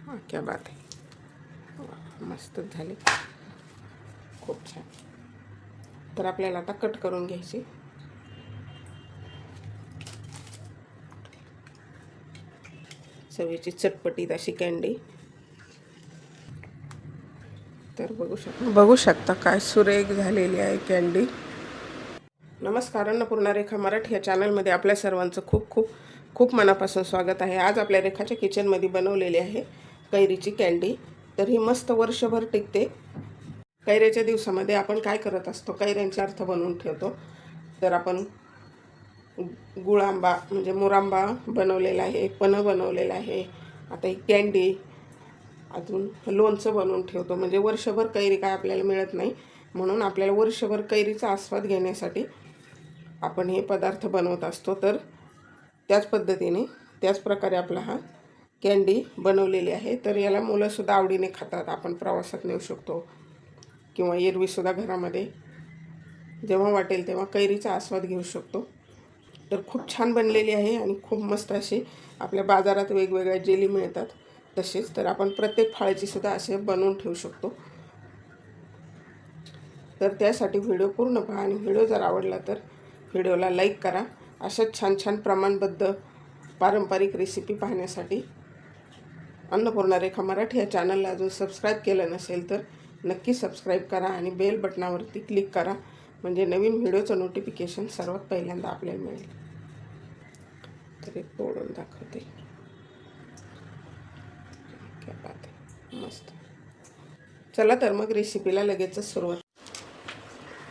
हाँ क्या बात है, मस्त झाली, खूप छान. तर आपल्याला आता कट करून घ्यायची. चवीची चटपटीत अशी कँडी. तर बघू शकता काय सुरेख झालेली आहे कँडी. नमस्कार, अन्नपूर्णा रेखा मराठी या चॅनलमध्ये आपल्या सर्वांचं खूप खूप खूप मनापासून स्वागत आहे. आज आपल्या रेखाच्या किचनमध्ये बनवलेली आहे कैरीची कँडी. तर ही मस्त वर्षभर टिकते. कैऱ्याच्या दिवसामध्ये आपण काय करत असतो, कैऱ्यांचे अर्थ बनवून ठेवतो. तर आपण गुळ आंबा म्हणजे मुरांबा बनवलेला आहे, पन्ह बनवलेला आहे. आता ही कँडी, अजून लोणचं बनवून ठेवतो. म्हणजे वर्षभर कैरी काय आपल्याला मिळत नाही, म्हणून आपल्याला वर्षभर कैरीचा आस्वाद घेण्यासाठी आपण हे पदार्थ बनवत असतो. तर त्याच पद्धतीने त्याच प्रकारे आपला हा कँडी बनवलेली आहे. तर याला मुलंसुद्धा आवडीने खातात. आपण प्रवासात नेऊ शकतो किंवा एरवीसुद्धा घरामध्ये जेव्हा वाटेल तेव्हा कैरीचा आस्वाद घेऊ शकतो. तर खूप छान बनलेली आहे आणि खूप मस्त अशी आपल्या बाजारात वेगवेगळ्या जेली मिळतात तसेच. तर आपण प्रत्येक फळाची सुद्धा असे बनवून ठेवू शकतो. तर त्यासाठी व्हिडिओ पूर्ण पहा आणि व्हिडिओ जर आवडला तर व्हिडिओला लाईक करा. अशाच छान छान प्रमाणबद्ध पारंपरिक रेसिपी पाहण्यासाठी अन्नपूर्णा रेखा मराठी या चॅनलला अजून सबस्क्राईब केलं नसेल तर नक्की सबस्क्राईब करा आणि बेल बटनावरती क्लिक करा, म्हणजे नवीन व्हिडिओचं नोटिफिकेशन सर्वात पहिल्यांदा आपल्याला मिळेल. तर एक तोडून दाखवते. क्या बात आहे, मस्त. चला तर मग रेसिपीला लगेचच सुरुवात.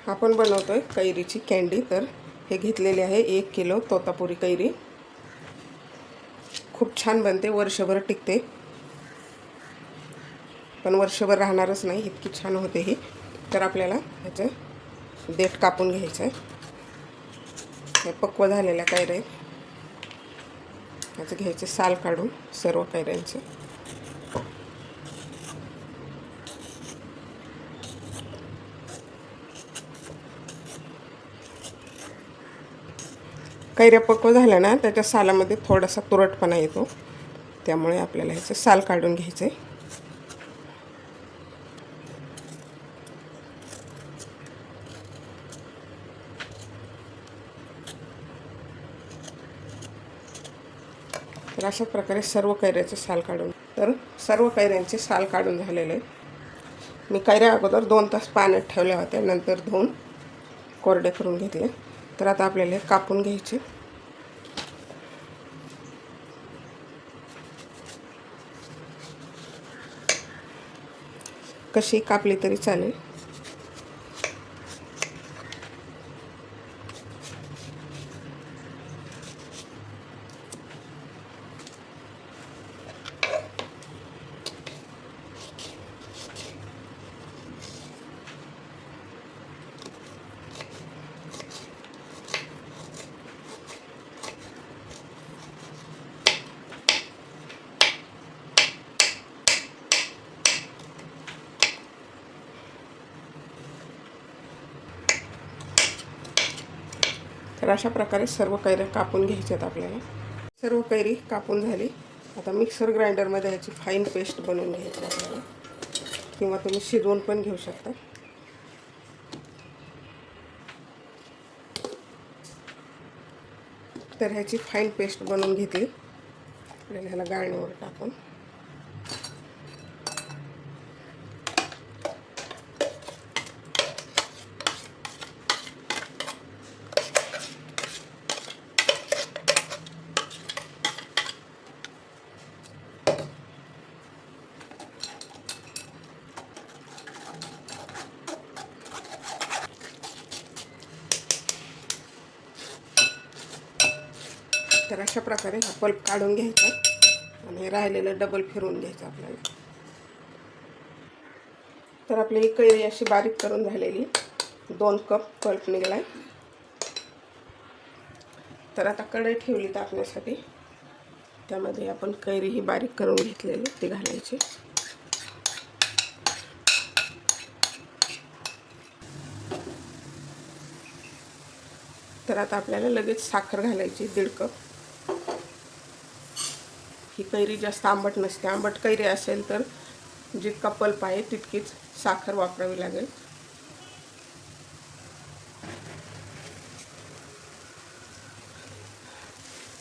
आपण बनवतोय कैरीची कँडी. तर हे घेतलेले आहे 1 किलो तोतापुरी कैरी. खूप छान बनते, वर्षभर टिकते. पण वर्षभर राहणारच नाही, इतकी छान होते ही. तर आपल्याला ह्याचं देठ कापून घ्यायचं आहे. हे पक्व झालेल्या कैऱ्या आहेत, ह्याचं घ्यायचे साल काढून सर्व कैऱ्यांचे. कैऱ्या पक्व झाल्या ना, त्याच्या सालामध्ये थोडासा तुरटपणा येतो, त्यामुळे आपल्याला ह्याचं साल काढून घ्यायचं आहे. तर अशा प्रकारे सर्व कैऱ्याचे साल काढून, तर सर्व कैऱ्यांचे साल काढून झालेले आहे. मी कैऱ्या अगोदर 2 तास पाण्यात ठेवल्या होत्या, नंतर धुवून कोरडे करून घेतले. तर आता आपल्याला हे कापून घ्यायचे. कशी कापली तरी चालेल. तर अशा प्रकारे सर्व कैऱ्या कापून घ्यायच्यात आपल्याला. सर्व कैरी कापून झाली. आता मिक्सर ग्राइंडरमध्ये ह्याची फाईन पेस्ट बनवून घ्यायची आपल्याला, किंवा तुम्ही शिजवून पण घेऊ शकता. तर ह्याची फाईन पेस्ट बनवून घेतली. आपल्याला ह्याला गाळणीवर टाकून तर अशा प्रकारे हा पल्प काढून घ्यायचा आणि राहिलेलं डबल फिरवून घ्यायचं आपल्याला. तर आपली ही कैरी अशी बारीक करून झालेली 2 कप पल्प निघालाय. तर आता कढई ठेवली तापण्यासाठी, त्यामध्ये आपण कैरी ही बारीक करून घेतलेली ती घालायची. तर आता आपल्याला लगेच साखर घालायची 1.5 कप. ही कैरी जास्त आंबट नसते. आंबट कैरी असेल तर जितका पल्प आहे तितकीच साखर वापरावी लागेल.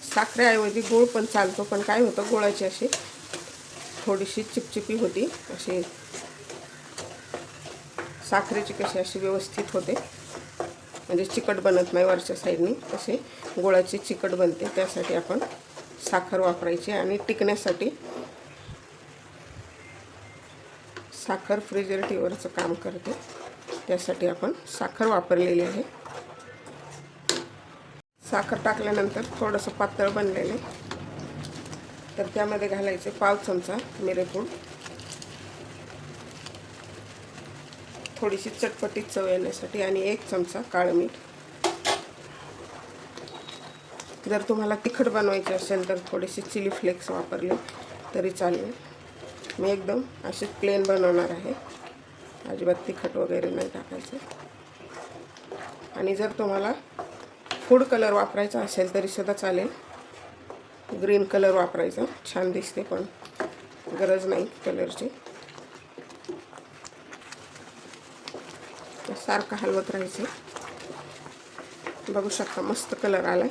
साखरेऐवजी गूळ पण चालतो, पण काय होतं गुळाची अशी थोडीशी चिपचिपी होती. अशी साखरेची कशी अशी व्यवस्थित होते, म्हणजे चिकट बनत नाही वरच्या साईडनी, तसे गुळाची चिकट बनते. त्यासाठी आपण साखर वापरायची. आणि टिकण्यासाठी साखर प्रिझर्वेटिव्हचं काम करते, त्यासाठी आपण साखर वापरलेली आहे. साखर टाकल्यानंतर थोडंसं पातळ बनलेले, तर त्यामध्ये घालायचे 1/2 चमचा मिरेपूड, थोडीशी चटपटीत चव येण्यासाठी, आणि 1 चमचा काळं मीठ. जर तुम्हाला तिखट बनवायचे असेल तर थोडेसे चिली फ्लेक्स वापरले तरी चालेल. मी एकदम असे प्लेन बनवणार आहे, अजिबात तिखट वगैरे नाही टाकायचं. आणि जर तुम्हाला फूड कलर वापरायचा असेल तरी सुद्धा चालेल. ग्रीन कलर वापरायचा, छान दिसते, पण गरज नाही कलरची. सारखं हलवत राहायचं. बघू शकता मस्त कलर आलाय.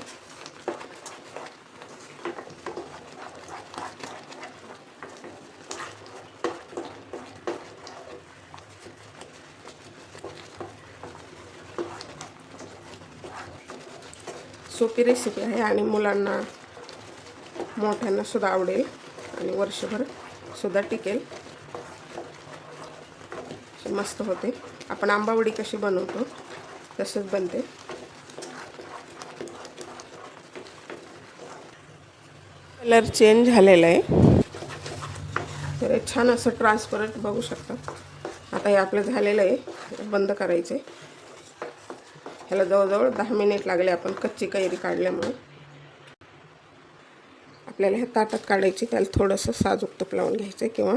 सोपी रेसिपी आहे आणि मुलांना मोठ्यांना सुद्धा आवडेल आणि वर्षभर सुद्धा टिकेल. मस्त होते. आपण आंबावडी कशी बनवतो तसंच बनते. कलर चेंज झालेला आहे, तर छान असं ट्रान्सपरंट बघू शकता. आता हे आपलं झालेलं आहे, बंद करायचे. ह्याला जवळजवळ 10 मिनिट लागले आपण कच्ची कैरी काढल्यामुळे. आपल्याला ह्या ताटात काढायची. त्याला थोडंसं साजूक तूप लावून घ्यायचं किंवा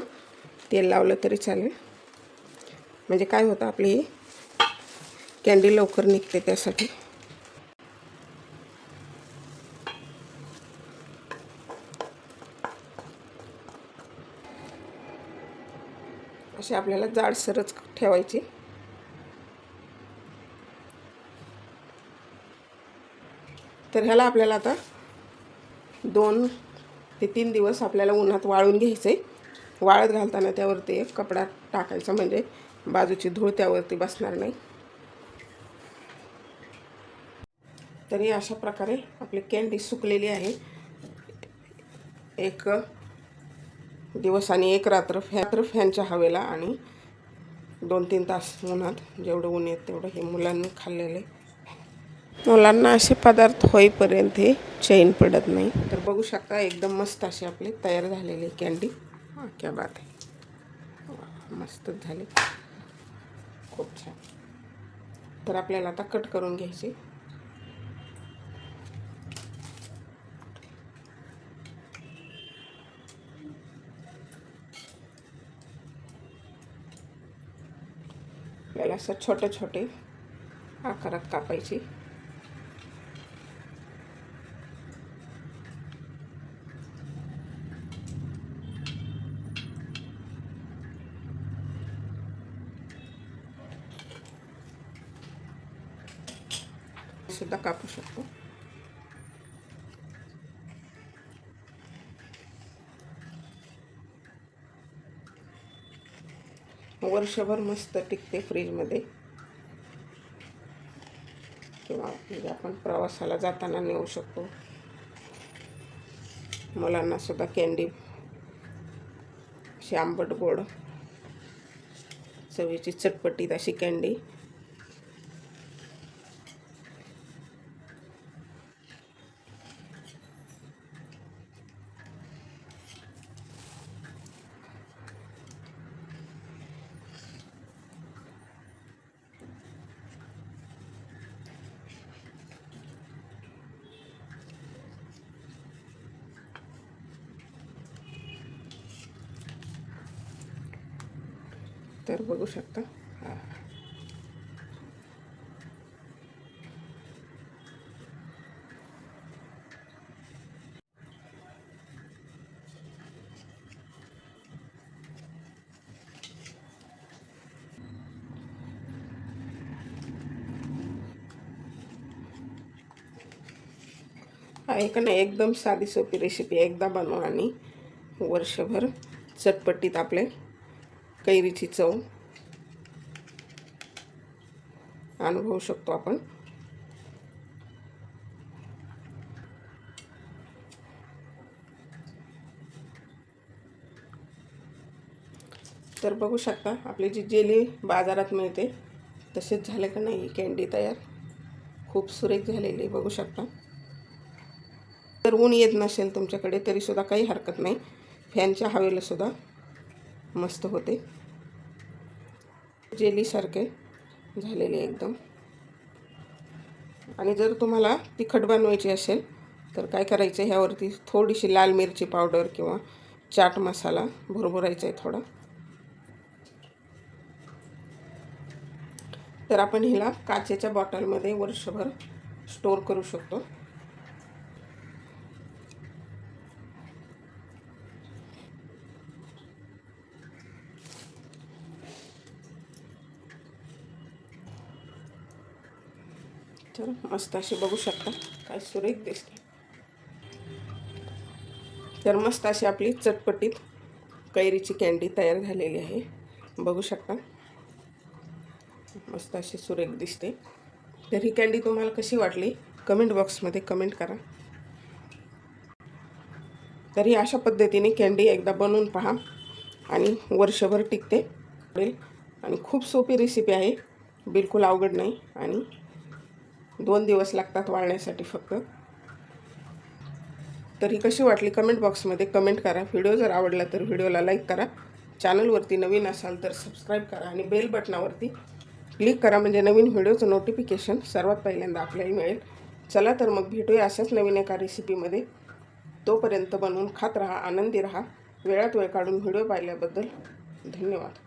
तेल लावलं तरी चालेल. म्हणजे काय होतं, आपली कँडी लवकर निघते त्यासाठी. अशी आपल्याला जाडसरच ठेवायची. तर ह्याला आपल्याला आता 2 ते 3 दिवस आपल्याला उन्हात वाळून घ्यायचे. वाळत घालताना त्यावरती एक कपडा टाकायचा, म्हणजे बाजूची धूळ त्यावरती बसणार नाही. तरी अशा प्रकारे आपली कँडी सुकलेली आहे. 1 दिवस आणि 1 रात्र फॅनच्या हवेला आणि 2-3 तास उन्हात, जेवढं ऊन येत तेवढं. हे मुलांनी खाल्लेले. मुलांना असे पदार्थ होईपर्यंत हे चैन पडत नाही. तर बघू शकता एकदम मस्त अशी आपली तयार झालेली कँडी. क्या बात आहे, मस्तच झाली, खूप छान. तर आपल्याला आता कट करून घ्यायची. आपल्याला असं छोटे छोटे आकारात कापायची. सुद्धा कापू शकतो. वर्षभर मस्त टिकते फ्रीजमध्ये, किंवा म्हणजे आपण प्रवासाला जाताना नेऊ शकतो. मुलांना सुद्धा कँडी अशी आंबट गोड चवीची चटपटीत अशी कँडी. तर बघू शकता. आहे का नाही, एकदम साधी सोपी रेसिपी. एकदा बनवा आणि वर्षभर चटपटीत आपले कैरीची चव अनुभवू शकतो आपण. तर बघू शकता आपली जी जेली बाजारात मिळते तसेच झाले का नाही कँडी तयार. खूप सुरेख झालेली बघू शकता. तर ऊन येत नसेल तुमच्याकडे तरीसुद्धा काही हरकत नाही, फॅनच्या हवेला सुद्धा मस्त होते. जेलीसारखे झालेले एकदम. आणि जर तुम्हाला तिखट बनवायची असेल तर काय करायचं, ह्यावरती थोडीशी लाल मिरची पावडर किंवा चाट मसाला भुरभुरायचा आहे थोडा. तर आपण हिला काचेच्या बॉटलमध्ये वर्षभर स्टोअर करू शकतो. तर मस्त अशी बघू शकता काय सुरेख दिसते. तर मस्त अशी आपली चटपटीत कैरीची कँडी तयार झालेली आहे बघू शकता. मस्त अशी सुरेख दिसते. तर ही कँडी तुम्हाला कशी वाटली कमेंट बॉक्समध्ये कमेंट करा. तर ही अशा पद्धतीने कँडी एकदा बनवून पहा आणि वर्षभर टिकते आणि खूप सोपी रेसिपी आहे, बिलकुल अवघड नाही आणि 2 दिवस लागतात वाळण्यासाठी फक्त. तर ही कशी वाटली कमेंट बॉक्समध्ये कमेंट करा. व्हिडिओ जर आवडला तर व्हिडिओला लाईक करा. चॅनलवरती नवीन असाल तर सबस्क्राईब करा आणि बेल बटनावरती क्लिक करा म्हणजे नवीन व्हिडिओचं नोटिफिकेशन सर्वात पहिल्यांदा आपल्याला मिळेल. चला तर मग भेटूया अशाच नवीन एका रेसिपीमध्ये. तोपर्यंत बनवून खात राहा, आनंदी राहा. वेळात वेळ काढून व्हिडिओ पाहिल्याबद्दल धन्यवाद.